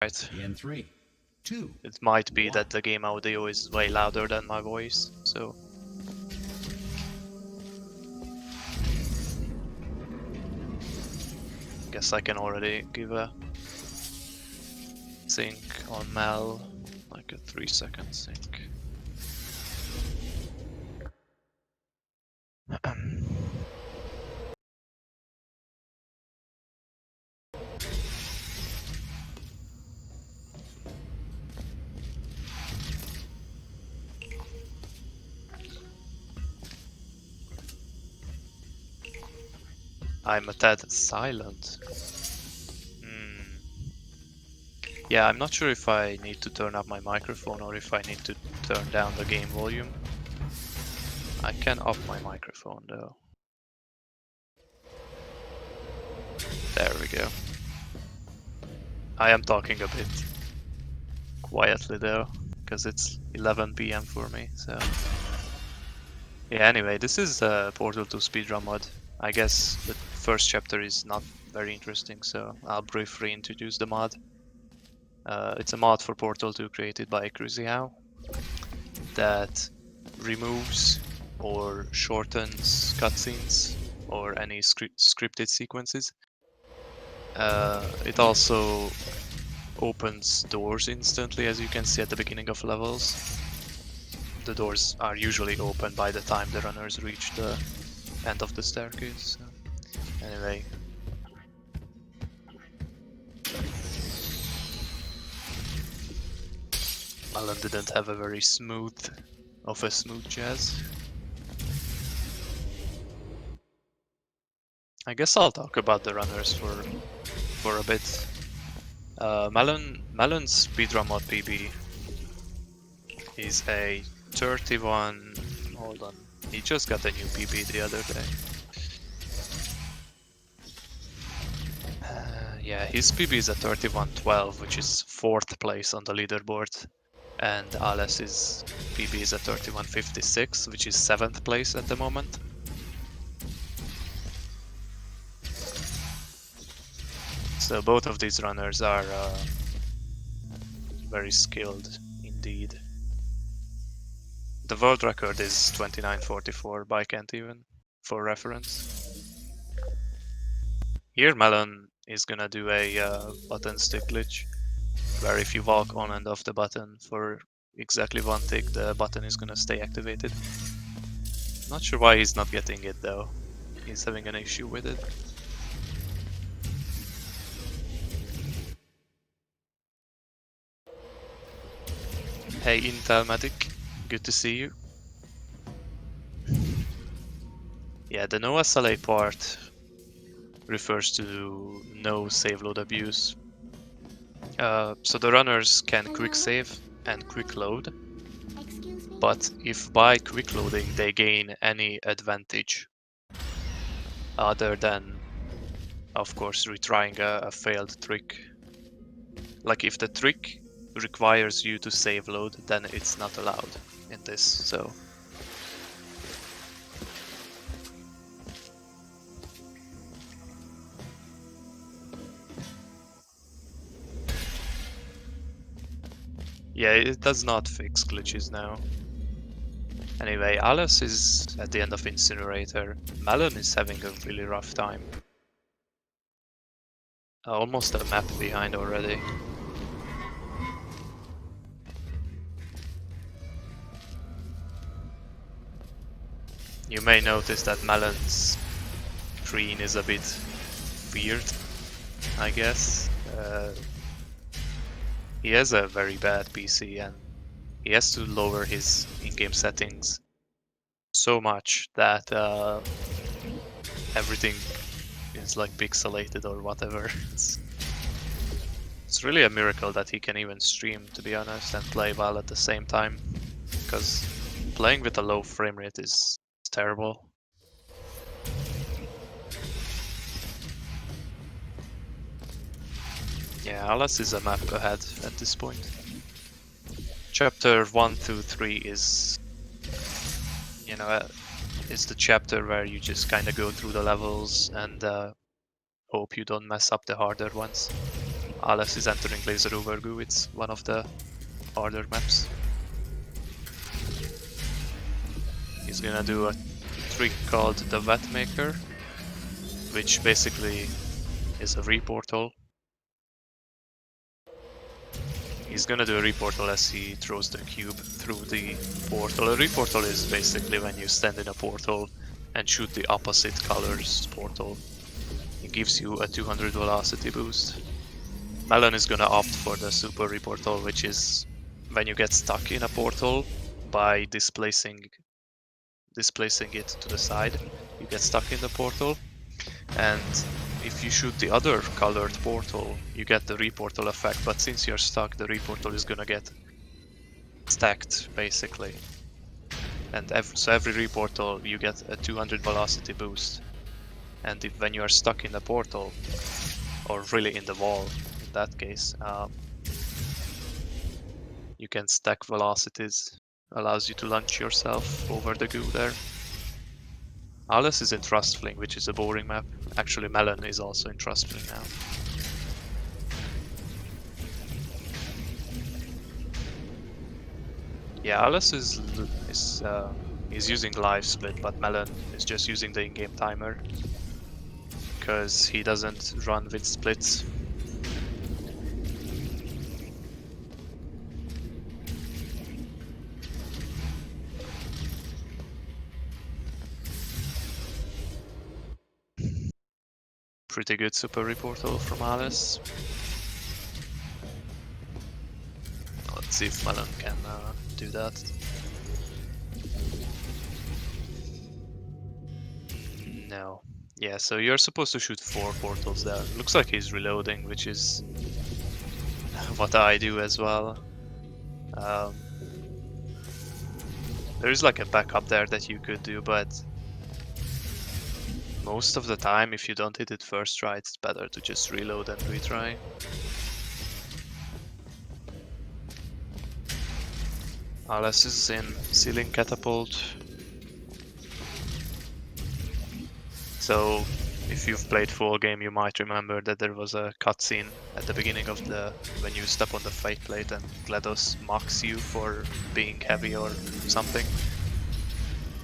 Alright. In 3, 2. It might be that the game audio is way louder than my voice, so... Guess I can already give a sync on Mel, like a 3-second sync. I'm a tad silent. Yeah, I'm not sure if I need to turn up my microphone or if I need to turn down the game volume. I can up my microphone though. There we go. I am talking a bit quietly though, because it's 11 PM for me, so... Yeah, anyway, this is Portal 2 Speedrun mod. I guess the first chapter is not very interesting, so I'll briefly introduce the mod. It's a mod for Portal 2 created by Cruzyhow that removes or shortens cutscenes or any scripted sequences. It also opens doors instantly, as you can see at the beginning of levels. The doors are usually open by the time the runners reach the end of the staircase. So, anyway. Melon didn't have a very smooth jazz. I guess I'll talk about the runners for a bit. Melon's speedrun mod PB is a 31. Hold on, he just got a new PB the other day. Yeah, his PB is a 31.12, which is 4th place on the leaderboard, and Ales's PB is a 31.56, which is 7th place at the moment. So both of these runners are very skilled indeed. The world record is 29.44 by Kent even, for reference. Here Melon is gonna do a button stick glitch, where if you walk on and off the button for exactly 1 tick, the button is gonna stay activated. Not sure why he's not getting it though. He's having an issue with it. Hey Intel Medic, good to see you. Yeah, the no SLA part refers to no save load abuse. So the runners can quick save and quick load, but if by quick loading they gain any advantage other than, of course, retrying a failed trick, like if the trick requires you to save load, then it's not allowed in this. So yeah, it does not fix glitches now. Anyway, Alice is at the end of Incinerator. Melon is having a really rough time. Almost a map behind already. You may notice that Melon's screen is a bit weird, I guess. He has a very bad PC and he has to lower his in-game settings so much that everything is like pixelated or whatever. It's really a miracle that he can even stream, to be honest, and play well at the same time, because playing with a low frame rate is terrible. Yeah, Alice is a map ahead at this point. Chapter 1, 2, 3 is, you know, it's the chapter where you just kind of go through the levels and hope you don't mess up the harder ones. Alice is entering Laser Overgoo. It's one of the harder maps. He's gonna do a trick called the Wet Maker, which basically is a reportal. He's gonna do a reportal as he throws the cube through the portal. A reportal is basically when you stand in a portal and shoot the opposite color's portal. It gives you a 200 velocity boost. Melon is gonna opt for the super reportal, which is when you get stuck in a portal by displacing it to the side. You get stuck in the portal, and if you shoot the other colored portal, you get the reportal effect, but since you're stuck, the reportal is gonna get stacked, basically. And so every reportal, you get a 200 velocity boost. And when you are stuck in the portal, or really in the wall, in that case, you can stack velocities. Allows you to launch yourself over the goo there. Alice is in Trust Fling, which is a boring map. Actually, Melon is also in Trust Fling now. Yeah, Alice is using live split, but Melon is just using the in-game timer because he doesn't run with splits. Pretty good super reportal from Alice. Let's see if Melon can do that. No. Yeah, so you're supposed to shoot 4 portals there. Looks like he's reloading, which is what I do as well. There is like a backup there that you could do, but most of the time, if you don't hit it first try, it's better to just reload and retry. Alice is in Ceiling Catapult. So, if you've played full game, you might remember that there was a cutscene at the beginning of when you step on the fake plate and GLaDOS mocks you for being heavy or something.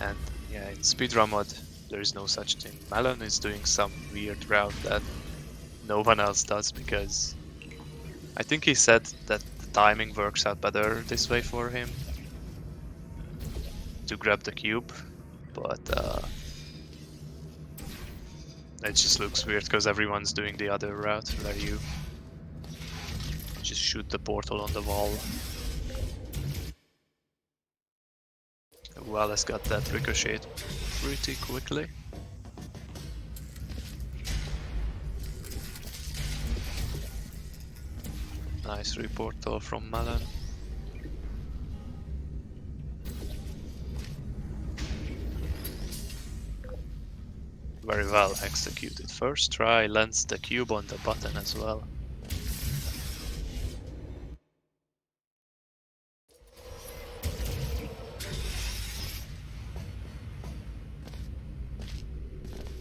And yeah, in Speedrun mod, there is no such thing. Melon is doing some weird route that no one else does because I think he said that the timing works out better this way for him to grab the cube, but it just looks weird because everyone's doing the other route where you just shoot the portal on the wall. Well, has got that ricochet pretty quickly. Nice reportal from Melon. Very well executed. First try lands the cube on the button as well.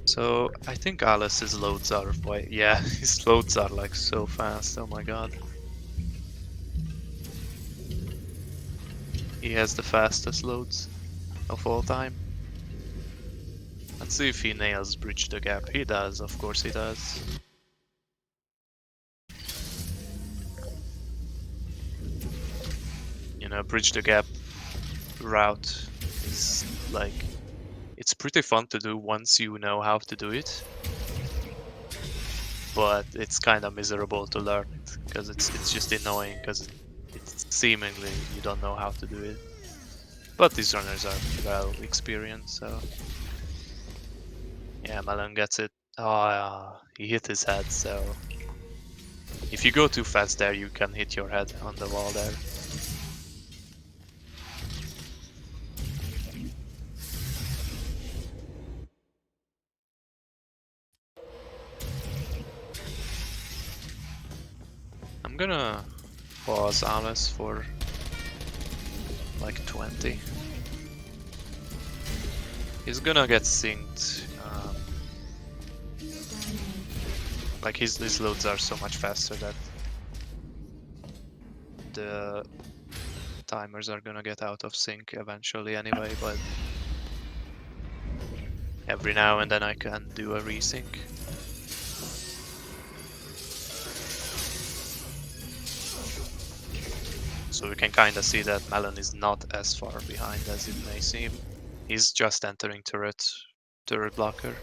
So I think Alice's loads are yeah, his loads are like so fast, oh my god. He has the fastest loads of all time. Let's see if he nails Bridge the Gap. He does, of course he does. You know, Bridge the Gap route is like, it's pretty fun to do once you know how to do it, but it's kind of miserable to learn it because it's just annoying because it's seemingly you don't know how to do it. But these runners are well experienced, so yeah, Melon gets it. Oh, he hit his head, so if you go too fast there, you can hit your head on the wall there. I'm gonna pause Alice for like 20. He's gonna get synced. Like his loads are so much faster that the timers are gonna get out of sync eventually anyway, but every now and then I can do a resync. So we can kind of see that Melon is not as far behind as it may seem. He's just entering turret blocker.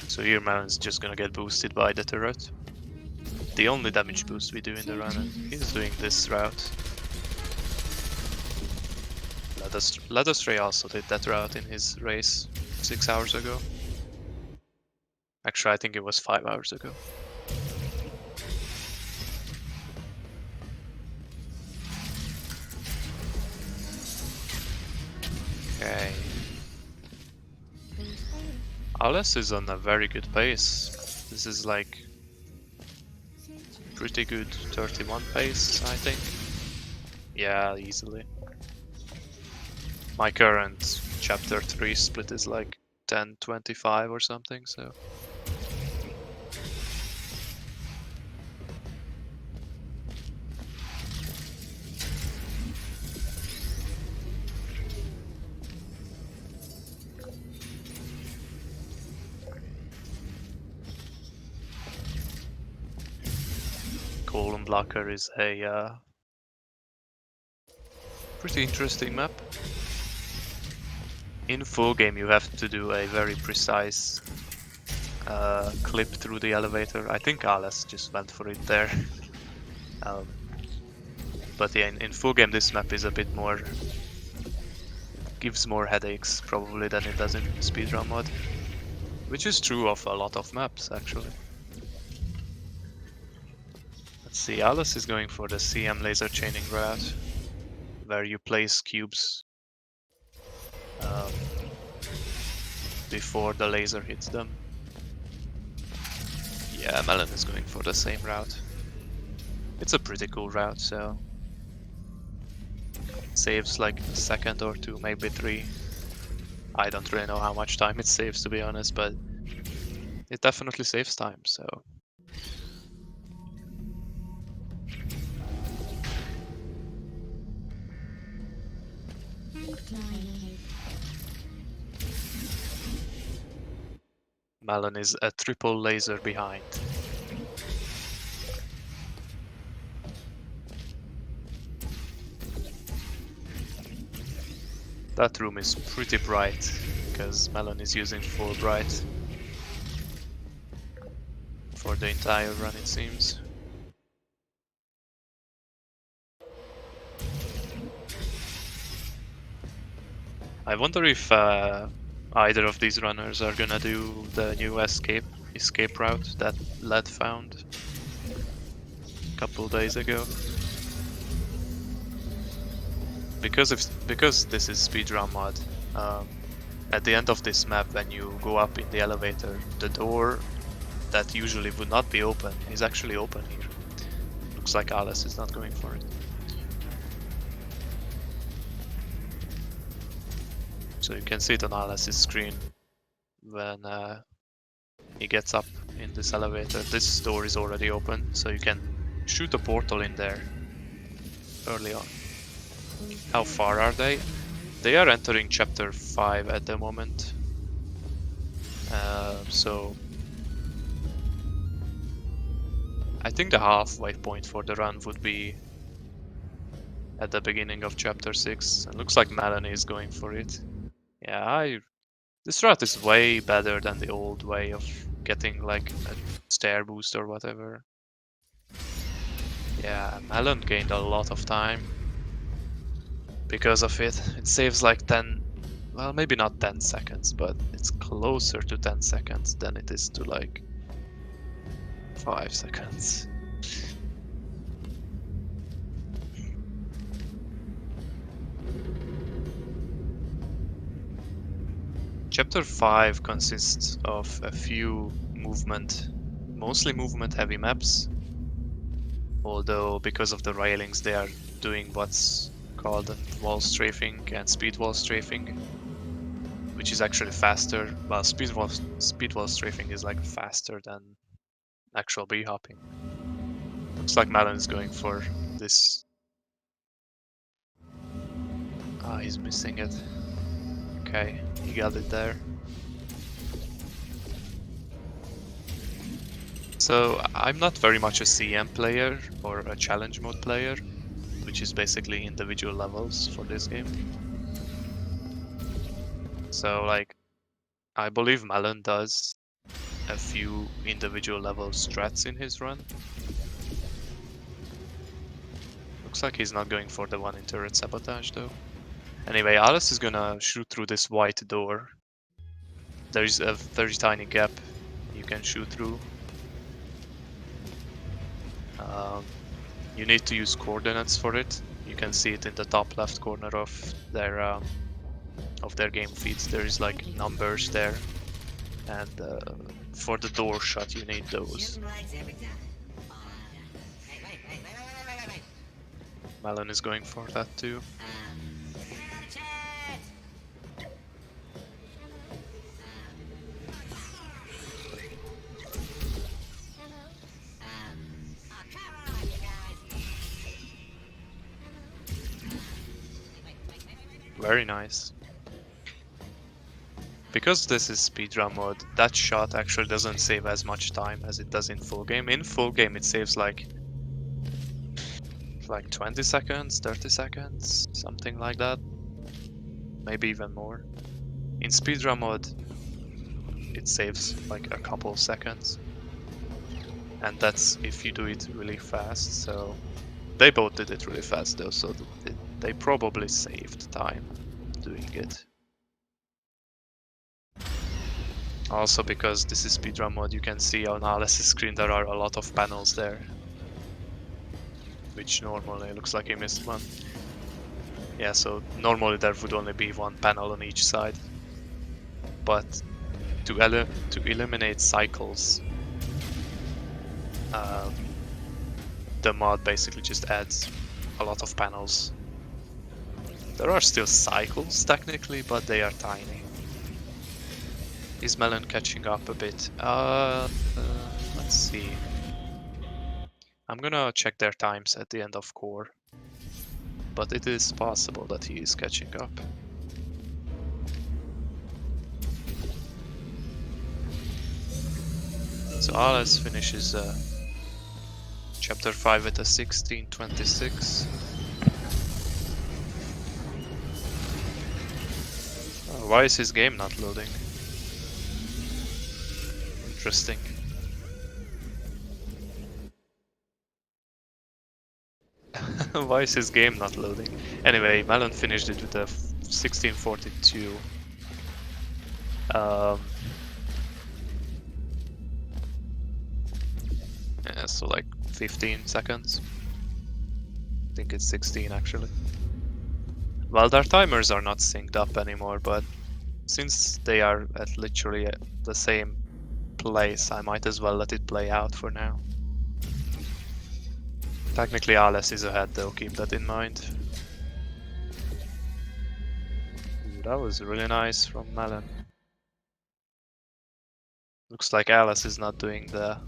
So here Melon's just gonna get boosted by the turret. The only damage boost we do in the run, and he's doing this route. Ladostray also did that route in his race 6 hours ago. Actually, I think it was 5 hours ago. Okay. Alice is on a very good pace. This is like pretty good 31 pace, I think. Yeah, easily. My current chapter 3 split is like 10-25 or something, so. Column blocker is a pretty interesting map. In full game you have to do a very precise clip through the elevator. I think Alice just went for it there. But yeah, in full game this map is a bit more... gives more headaches probably than it does in Speedrun mod. Which is true of a lot of maps actually. Let's see, Alice is going for the CM laser chaining route, where you place cubes before the laser hits them. Yeah, Melon is going for the same route. It's a pretty cool route, so saves like a second or two, maybe 3. I don't really know how much time it saves, to be honest, but it definitely saves time, so. Melon is a triple laser behind. That room is pretty bright, because Melon is using full bright for the entire run, it seems. I wonder if either of these runners are gonna do the new escape route that Led found a couple days ago. Because this is speedrun mod, at the end of this map when you go up in the elevator, the door that usually would not be open is actually open here. Looks like Alice is not going for it. So you can see it on Alice's screen when he gets up in this elevator. This door is already open, so you can shoot a portal in there early on. How far are they? They are entering chapter 5 at the moment. So I think the halfway point for the run would be at the beginning of chapter 6. It looks like Melon is going for it. Yeah, this route is way better than the old way of getting like a stair boost or whatever. Yeah, Melon gained a lot of time because of it. It saves like 10, well, maybe not 10 seconds, but it's closer to 10 seconds than it is to like 5 seconds. Chapter 5 consists of a few mostly movement heavy maps, although because of the railings they are doing what's called wall strafing and speed wall strafing, which is actually faster. Well, speedwall strafing is like faster than actual bee hopping. Looks like Melon is going for this. Ah, he's missing it. Okay, he got it there. So I'm not very much a CM player or a challenge mode player, which is basically individual levels for this game. So like, I believe Melon does a few individual level strats in his run. Looks like he's not going for the one in turret sabotage though. Anyway, Alice is gonna shoot through this white door. There's a very tiny gap you can shoot through. You need to use coordinates for it. You can see it in the top left corner of their game feeds. There is like numbers there, and for the door shot you need those. Melon is going for that too. Very nice. Because this is speedrun mode, that shot actually doesn't save as much time as it does in full game. In full game it saves like 20 seconds, 30 seconds, something like that. Maybe even more. In speedrun mode, it saves like a couple seconds. And that's if you do it really fast, so they both did it really fast though, so they probably saved time doing it. Also because this is speedrun mode, you can see on Alice's screen there are a lot of panels there. Which normally looks like he missed one. Yeah, so normally there would only be one panel on each side. But to eliminate cycles, the mod basically just adds a lot of panels. There are still cycles technically, but they are tiny. Is Melon catching up a bit? Let's see. I'm gonna check their times at the end of core. But it is possible that he is catching up. So Alice finishes chapter 5 at a 16:26. Oh, why is his game not loading? Interesting. Why is his game not loading? Anyway, Melon finished it with a 16:42. Yeah, so like 15 seconds. I think it's 16 actually. Well, their timers are not synced up anymore, but since they are at literally the same place, I might as well let it play out for now. Technically Alice is ahead though, keep that in mind. Ooh, that was really nice from Melon. Looks like Alice is not doing the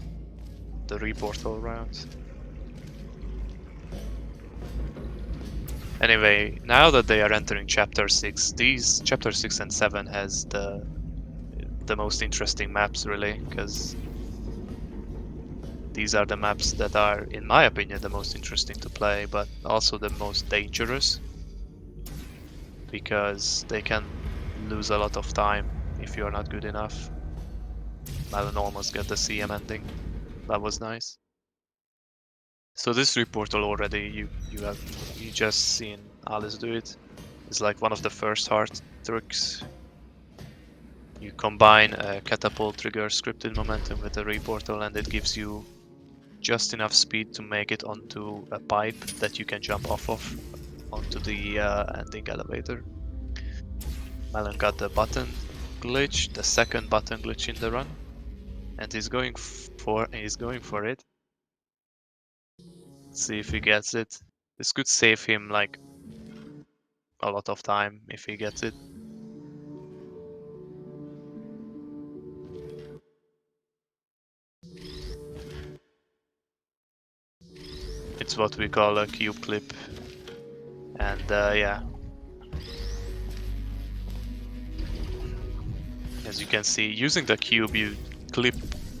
report all round. Anyway, now that they are entering chapter 6, these chapter 6 and 7 has the most interesting maps really, because these are the maps that are, in my opinion, the most interesting to play, but also the most dangerous, because they can lose a lot of time if you're not good enough. Melon almost got the CM ending. That was nice. So this reportal already, you just seen Alice do it. It's like one of the first hard tricks. You combine a catapult trigger scripted momentum with a reportal, and it gives you just enough speed to make it onto a pipe that you can jump off of onto the ending elevator. Melon got the button glitch, the second button glitch in the run, and he's going for it. See if he gets it. This could save him like a lot of time if he gets it. It's what we call a cube clip. And yeah. As you can see, using the cube, you clip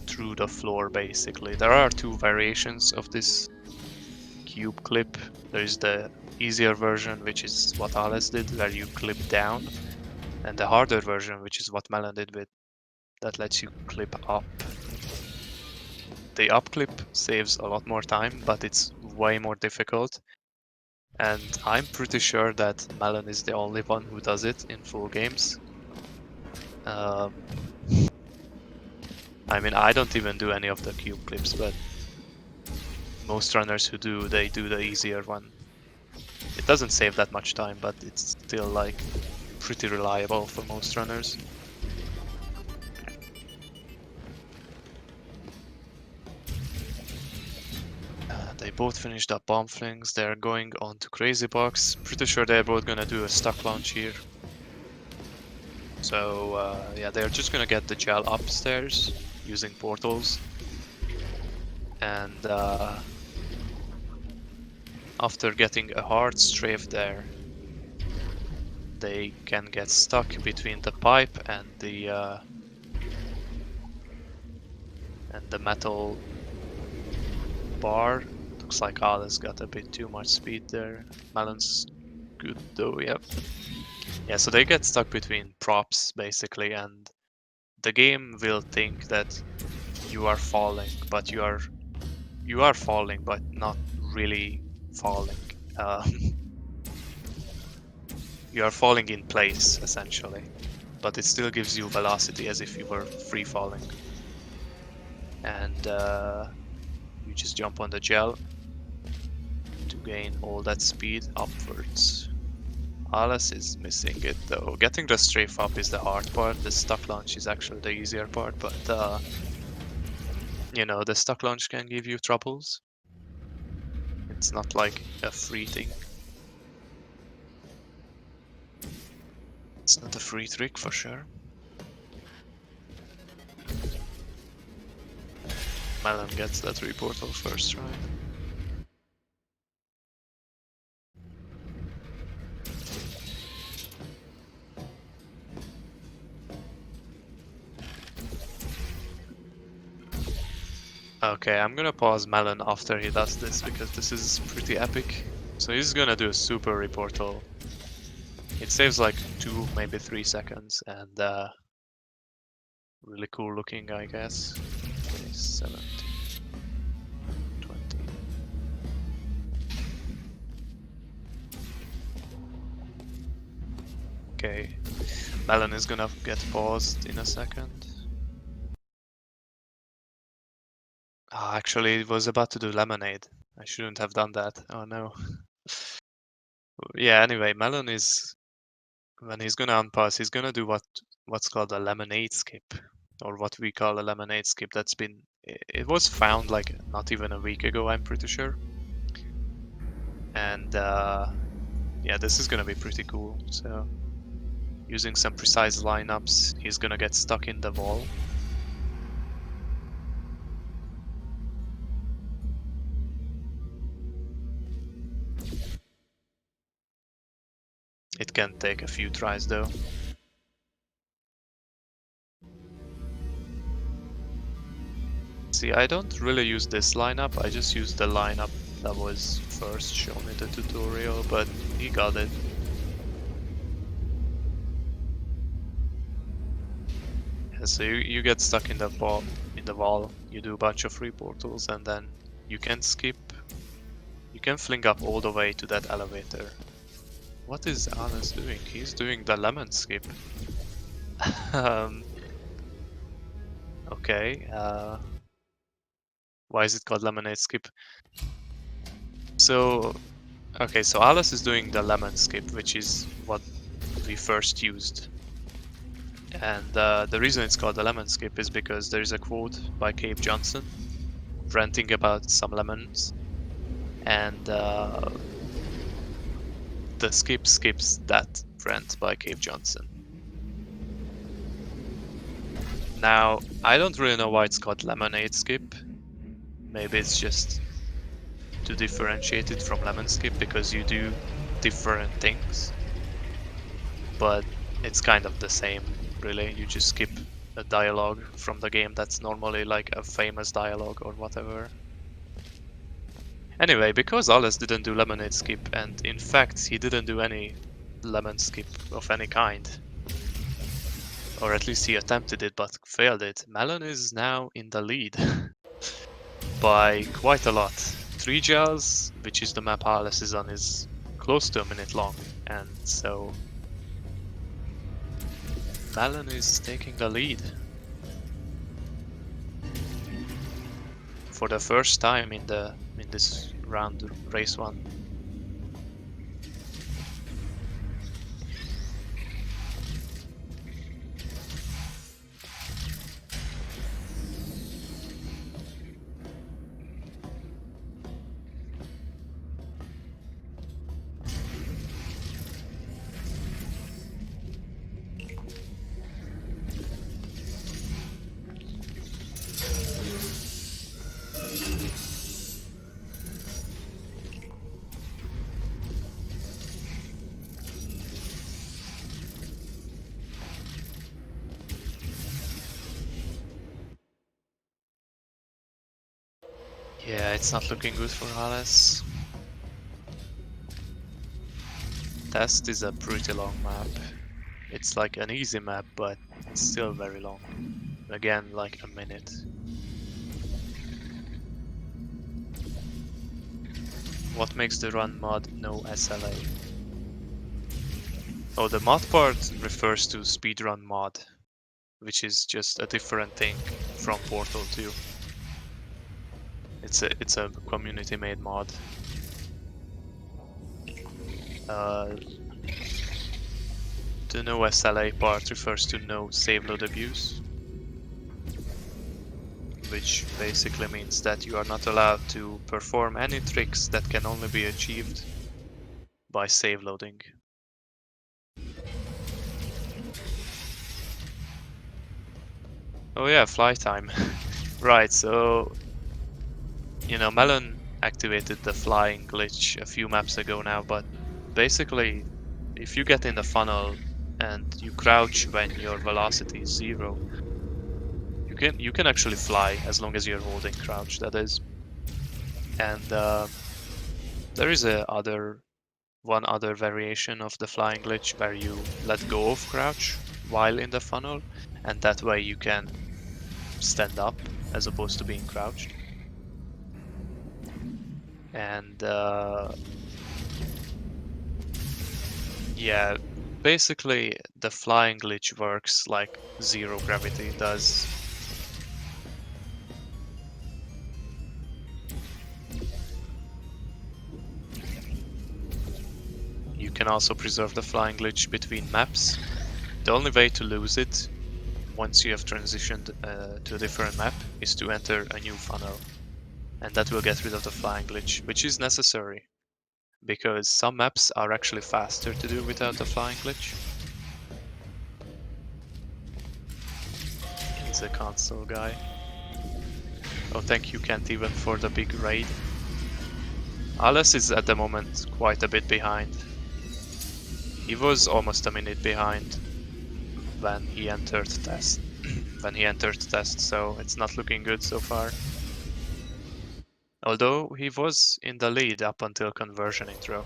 through the floor basically. There are two variations of this cube clip. There is the easier version, which is what Alice did, where you clip down, and the harder version, which is what Melon did with that lets you clip up. The up clip saves a lot more time, but it's way more difficult. And I'm pretty sure that Melon is the only one who does it in full games. I mean, I don't even do any of the cube clips, but most runners who do, they do the easier one. It doesn't save that much time, but it's still like pretty reliable for most runners. They both finished up bomb flings. They're going on to Crazy Box. Pretty sure they're both gonna do a stuck launch here. So yeah, they're just gonna get the gel upstairs using portals. And after getting a hard strafe there, they can get stuck between the pipe and the metal bar. Looks like Alice got a bit too much speed there. Melon's good though, yep. Yeah, so they get stuck between props basically, and the game will think that you are falling, but you are falling, but not really falling. You are falling in place essentially, but it still gives you velocity as if you were free falling. And you just jump on the gel to gain all that speed upwards. Alice is missing it though. Getting the strafe up is the hard part. The stuck launch is actually the easier part, but you know, the stuck launch can give you troubles. It's not like a free thing. It's not a free trick for sure. Melon gets that reportal first try. Okay, I'm gonna pause Melon after he does this because this is pretty epic. So he's gonna do a super reportal. It saves like 2, maybe 3 seconds, and really cool looking, I guess. Okay, 17, 20. Okay, Melon is gonna get paused in a second. Actually, it was about to do lemonade. I shouldn't have done that. Oh no. Yeah, anyway, Melon is, when he's gonna unpause, he's gonna do what's called a lemonade skip, or what we call a lemonade skip. That's been, it was found like not even a week ago, I'm pretty sure. And yeah, this is gonna be pretty cool. So using some precise lineups, he's gonna get stuck in the wall. It can take a few tries though. See, I don't really use this lineup, I just use the lineup that was first shown in the tutorial, but he got it. Yeah, so you get stuck in the wall, you do a bunch of free portals, and then you can skip. You can fling up all the way to that elevator. What is Alice doing? He's doing the lemon skip. Okay, why is it called lemonade skip? So, okay, so Alice is doing the lemon skip, which is what we first used. And the reason it's called the lemon skip is because there is a quote by Cave Johnson ranting about some lemons, and the skip skips that rant by Cave Johnson. Now, I don't really know why it's called lemonade skip. Maybe it's just to differentiate it from lemon skip because you do different things, but it's kind of the same, really. You just skip a dialogue from the game that's normally like a famous dialogue or whatever. Anyway, because Alice didn't do lemonade skip, and in fact he didn't do any lemon skip of any kind, or at least he attempted it but failed it, Melon is now in the lead by quite a lot. 3 gels, which is the map Alice is on, is close to a minute long, and so Melon is taking the lead for the first time in this round, race 1. Yeah, it's not looking good for Alice. Test is a pretty long map. It's like an easy map, but it's still very long. Again, like a minute. What makes the run Mod No SLA? Oh, the mod part refers to Speedrun mod, which is just a different thing from Portal 2. It's a community-made mod. The no SLA part refers to no save load abuse, which basically means that you are not allowed to perform any tricks that can only be achieved by save loading. Oh yeah, fly time. Right, so you know, Melon activated the flying glitch a few maps ago now, but basically if you get in the funnel and you crouch when your velocity is 0, you can actually fly as long as you're holding crouch, that is. And there is one other variation of the flying glitch where you let go of crouch while in the funnel, and that way you can stand up as opposed to being crouched. And yeah, basically the flying glitch works like zero gravity does. You can also preserve the flying glitch between maps. The only way to lose it once you have transitioned to a different map is to enter a new funnel, and that will get rid of the flying glitch, which is necessary because some maps are actually faster to do without the flying glitch. He's a console guy. Oh, thank you, Kent, even for the big raid. Alice is at the moment quite a bit behind. He was almost a minute behind when he entered test. So it's not looking good so far. Although he was in the lead up until conversion intro.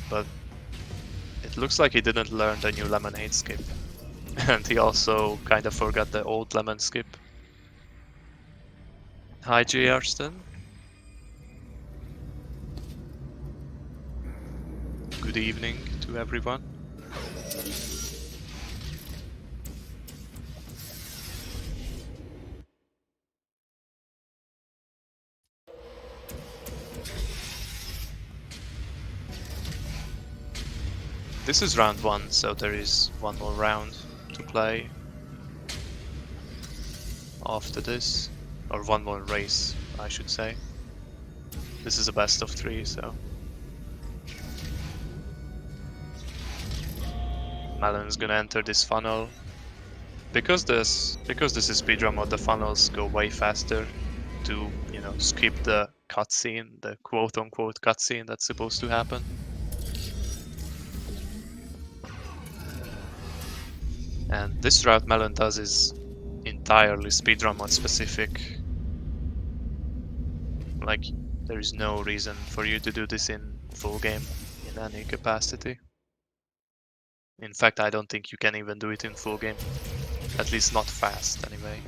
But it looks like he didn't learn the new lemonade skip. And he also kind of forgot the old lemon skip. Hi, J. Arston. Good evening to everyone. This is round 1, so there is one more round to play after this, or one more race, I should say. This is a best of 3, so Melon's gonna enter this funnel. Because this is speedrun mode, the funnels go way faster to, you know, skip the cutscene, the quote-unquote cutscene that's supposed to happen. And this route Melon does is entirely speedrun mod specific. Like, there is no reason for you to do this in full game in any capacity. In fact, I don't think you can even do it in full game. At least not fast, anyway.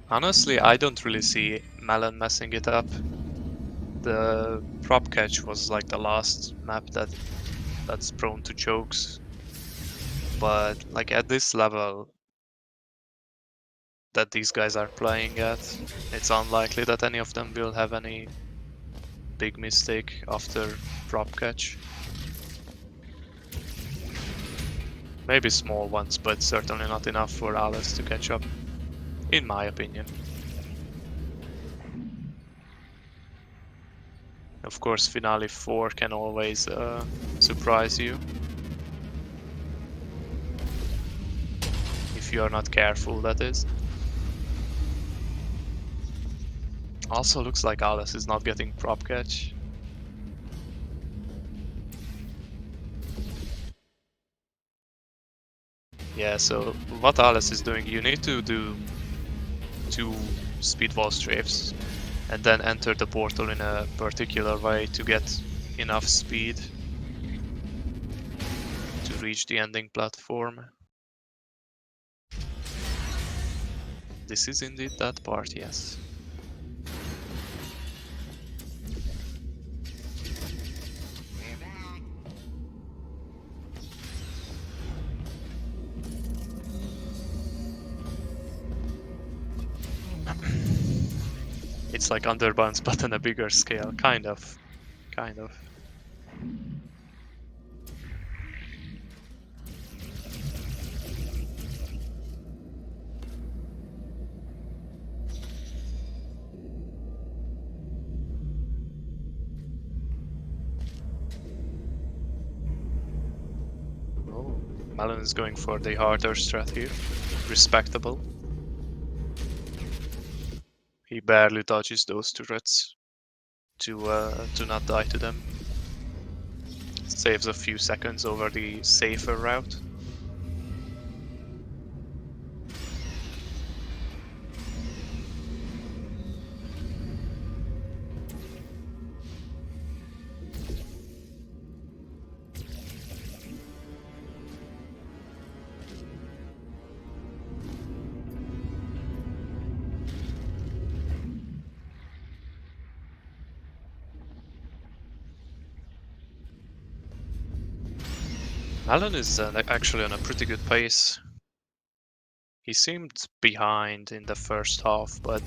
Honestly, I don't really see Melon messing it up. The prop catch was like the last map that's prone to chokes. But like at this level that these guys are playing at, it's unlikely that any of them will have any big mistake after prop catch. Maybe small ones, but certainly not enough for Alice to catch up, in my opinion. Of course, Finale 4 can always surprise you. If you are not careful, that is. Also looks like Alice is not getting prop catch. Yeah, so what Alice is doing, you need to do 2 speedball strafes and then enter the portal in a particular way to get enough speed to reach the ending platform. This is indeed that part, yes. It's like Underbounce but on a bigger scale, kind of. Oh, Melon is going for the harder strat here. Respectable. He barely dodges those turrets to not die to them. Saves a few seconds over the safer route. Melon is actually on a pretty good pace. He seemed behind in the first half, but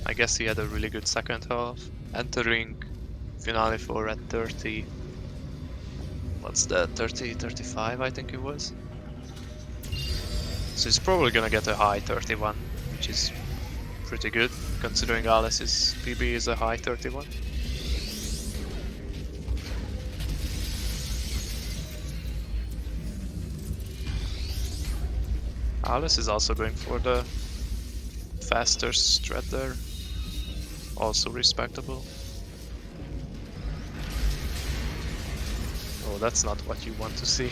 I guess he had a really good second half. Entering Finale 4 at 30. What's that? 30, 35 I think it was. So he's probably gonna get a high 31, which is pretty good, considering Alice's PB is a high 31. Alice is also going for the faster strat there. Also respectable. Oh, that's not what you want to see.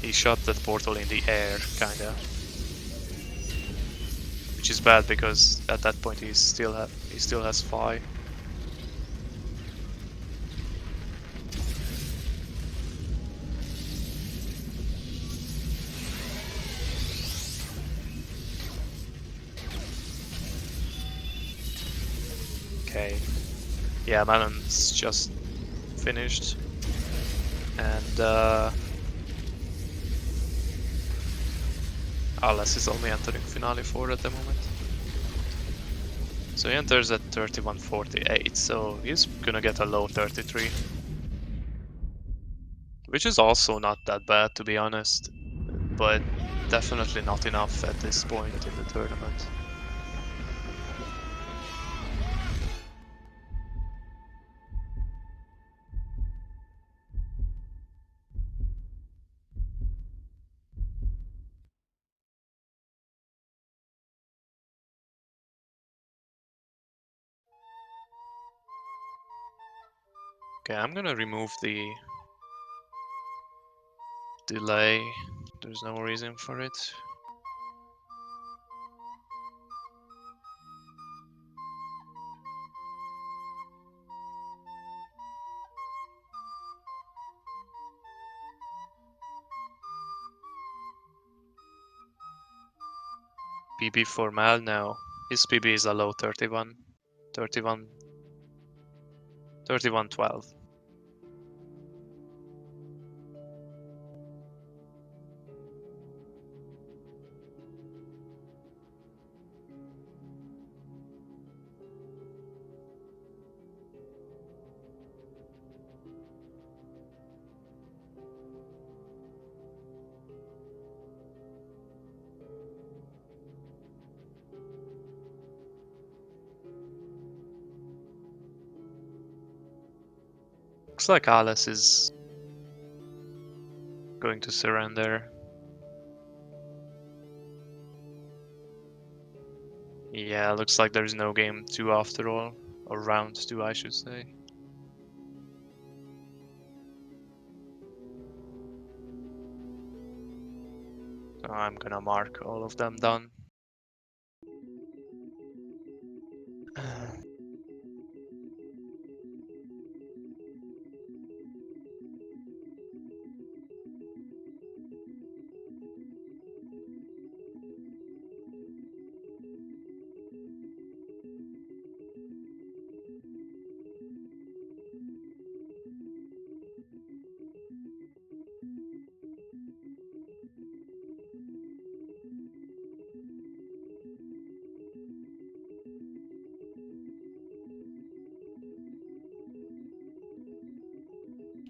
He shot that portal in the air, kinda. Which is bad because at that point he still has Phi. Okay. Yeah, Melon's just finished. And Alice is only entering Finale 4 at the moment. So he enters at 31.48, so he's gonna get a low 33. Which is also not that bad, to be honest, but definitely not enough at this point in the tournament. Okay, I'm gonna remove the delay. There's no reason for it. PB for Mal now. His PB is a low 31. 31. 31-12. Looks like Alice is going to surrender. Yeah, looks like there's no game 2 after all. Or round 2, I should say. So I'm gonna mark all of them done.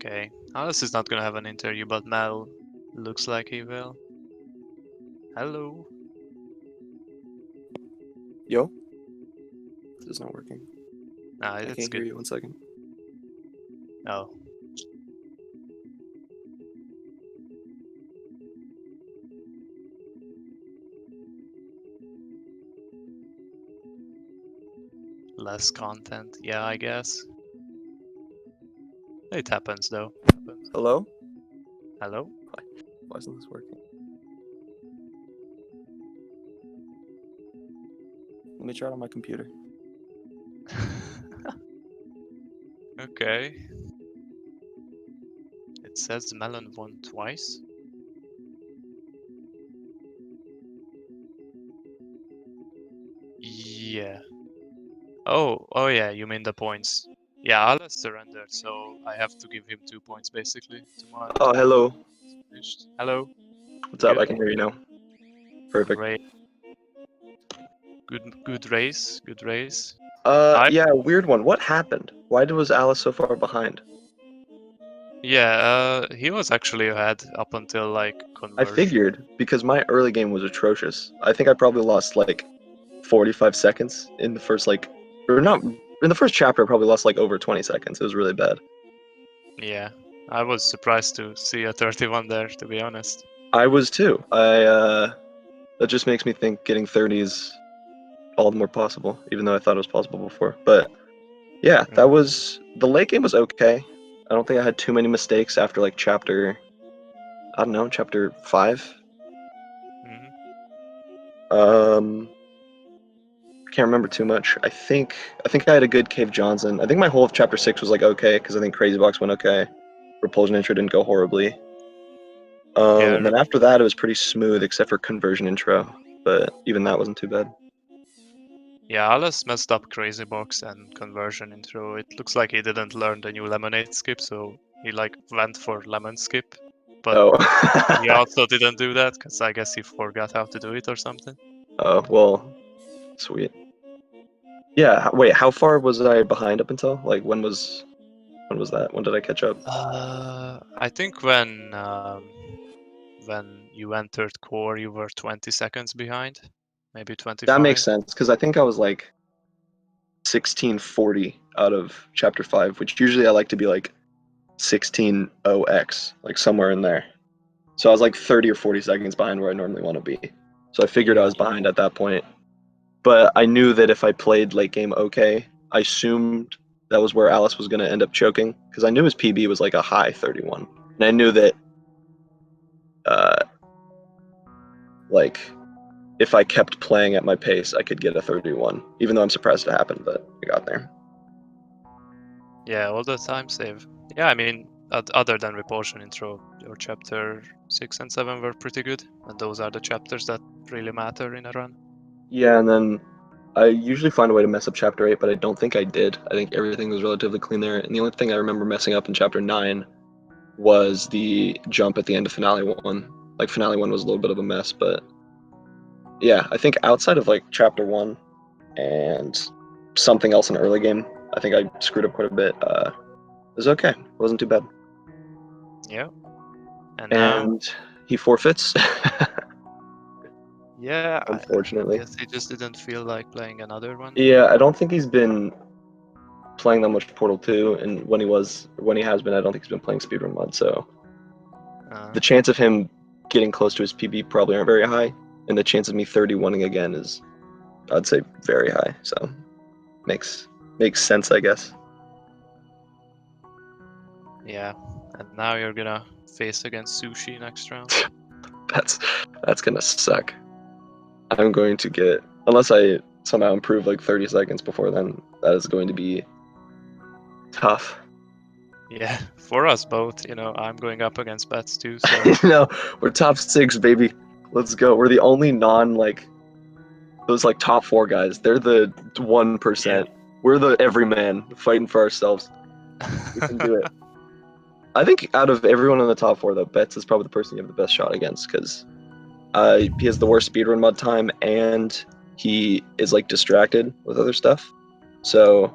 Okay, Alice is not gonna have an interview, but Mel looks like he will. Hello. Yo? This is not working. Nah, I it's can't good. hear you. 1 second. Oh. Less content, yeah, I guess. It happens though. Hello? Hello? Why isn't this working? Let me try it on my computer. Okay. It says Melon won twice. Yeah. Oh yeah, you mean the points. Yeah, Alice surrendered, so I have to give him 2 points basically. Oh, hello. Finished. Hello. What's up? Good. I can hear you now. Perfect. Great. Good race. Good race. Yeah, weird one. What happened? Why was Alice so far behind? Yeah, he was actually ahead up until like I conversion. figured, because my early game was atrocious. I think I probably lost like 45 seconds in the first or not, in the first chapter I probably lost like over 20 seconds. It was really bad. Yeah, I was surprised to see a 31 there, to be honest. I was too. That just makes me think getting 30 is all the more possible, even though I thought it was possible before. But yeah, that was, the late game was okay. I don't think I had too many mistakes after like chapter 5. Can't remember too much. I think I had a good Cave Johnson. I think my whole of chapter 6 was like okay, because I think Crazy Box went okay. Repulsion intro didn't go horribly. Yeah, And then after that it was pretty smooth except for conversion intro, but even that wasn't too bad. Yeah, Alice messed up Crazy Box and conversion intro. It looks like he didn't learn the new lemonade skip, so he like went for lemon skip. But he also didn't do that because I guess he forgot how to do it or something. Oh, well, sweet. Yeah, wait, how far was I behind up until? Like when was that? When did I catch up? I think when you entered core, you were 20 seconds behind, maybe 25. That makes sense because I think I was like 1640 out of chapter 5, which usually I like to be like 16:0x, like somewhere in there. So I was like 30 or 40 seconds behind where I normally want to be. So I figured I was behind at that point. But I knew that if I played late game okay, I assumed that was where Alice was going to end up choking, because I knew his PB was like a high 31, and I knew that like if I kept playing at my pace, I could get a 31, even though I'm surprised it happened, but I got there. Yeah, all the time save. Yeah, I mean, other than Repulsion Intro, your chapter 6 and 7 were pretty good, and those are the chapters that really matter in a run. Yeah, and then I usually find a way to mess up chapter 8, but I don't think I did. I think everything was relatively clean there, and the only thing I remember messing up in chapter 9 was the jump at the end of Finale 1. Like, Finale 1 was a little bit of a mess, but yeah, I think outside of like chapter 1 and something else in early game, I think I screwed up quite a bit. It was okay. It wasn't too bad. Yeah. And now, And he forfeits. yeah, Unfortunately. I guess he just didn't feel like playing another one. Yeah, I don't think he's been playing that much Portal 2, and when he has been, I don't think he's been playing Speedrun Mod, so the chance of him getting close to his PB probably aren't very high, and the chance of me 31ing again is, I'd say, very high, so makes sense, I guess. Yeah, and now you're gonna face against Sushi next round. That's gonna suck. I'm going to get, unless I somehow improve like 30 seconds before then, that is going to be tough. Yeah, for us both, I'm going up against Bets too, so No, we're top 6, baby. Let's go. We're the only those like top 4 guys. They're the 1%. yeah. We're the everyman fighting for ourselves. We can do it. I think out of everyone in the top 4, though, Betts is probably the person you have the best shot against, because he has the worst speedrun mud time, and he is like distracted with other stuff. So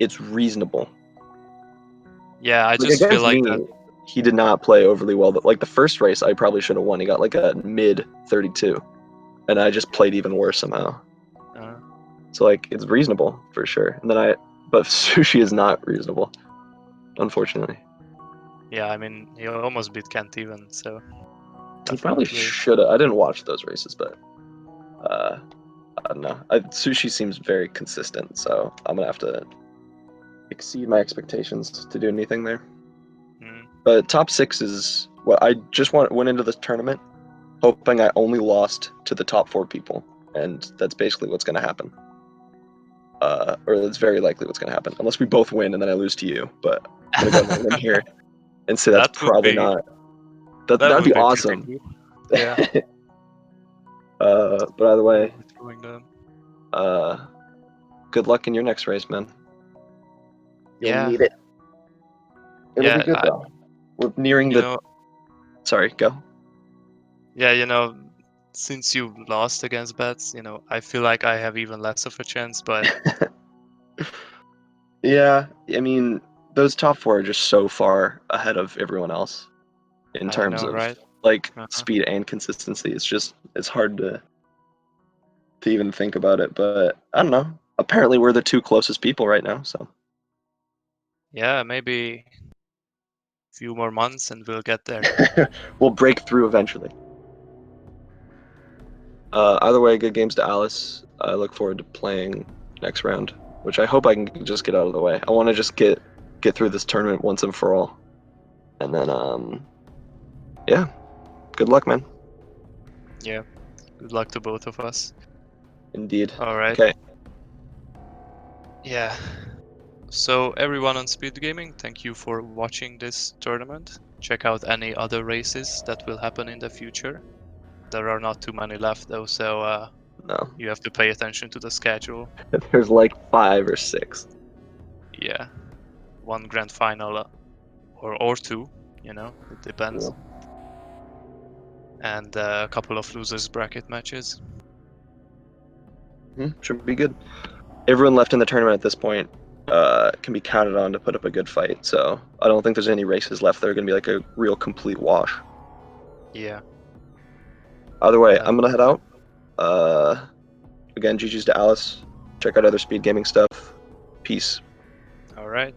it's reasonable. Yeah, I Like, just feel against like me, that. he did not play overly well. But like the first race, I probably should have won. He got like a mid 32, and I just played even worse somehow. So like it's reasonable for sure. And then but Sushi is not reasonable, unfortunately. Yeah, I mean, he almost beat Kent even, so He probably should have. I didn't watch those races, but I don't know. Sushi seems very consistent, so I'm gonna have to exceed my expectations to do anything there. But top 6 is what I just went into this tournament hoping I only lost to the top 4 people, and that's basically what's gonna happen. Or it's very likely what's gonna happen, unless we both win and then I lose to you. But I'm gonna go in here and say that's probably not. That'd be awesome. Cool. Yeah. But either way, good luck in your next race, man. You'll need it. It'll be good though. We're nearing the. Sorry, go. Yeah, since you lost against Bets, I feel like I have even less of a chance, but. Yeah, I mean, those top 4 are just so far ahead of everyone else in terms of like speed and consistency. It's hard to even think about it, but I don't know. Apparently we're the 2 closest people right now, so. Yeah, maybe a few more months and we'll get there. We'll break through eventually. Either way, good games to Alice. I look forward to playing next round, which I hope I can just get out of the way. I want to just get through this tournament once and for all. And then, yeah, good luck, man. Yeah, good luck to both of us. Indeed. All right. Okay. Yeah. So everyone on SpeedGaming, thank you for watching this tournament. Check out any other races that will happen in the future. There are not too many left though, so no. You have to pay attention to the schedule. There's like 5 or 6. Yeah. 1 grand final or 2, it depends. Yeah. And a couple of losers bracket matches. Should be good. Everyone left in the tournament at this point can be counted on to put up a good fight, so I don't think there's any races left that are going to be like a real complete wash. Yeah. Either way, I'm going to head out. Again, GG's to Alice. Check out other SpeedGaming stuff. Peace. All right.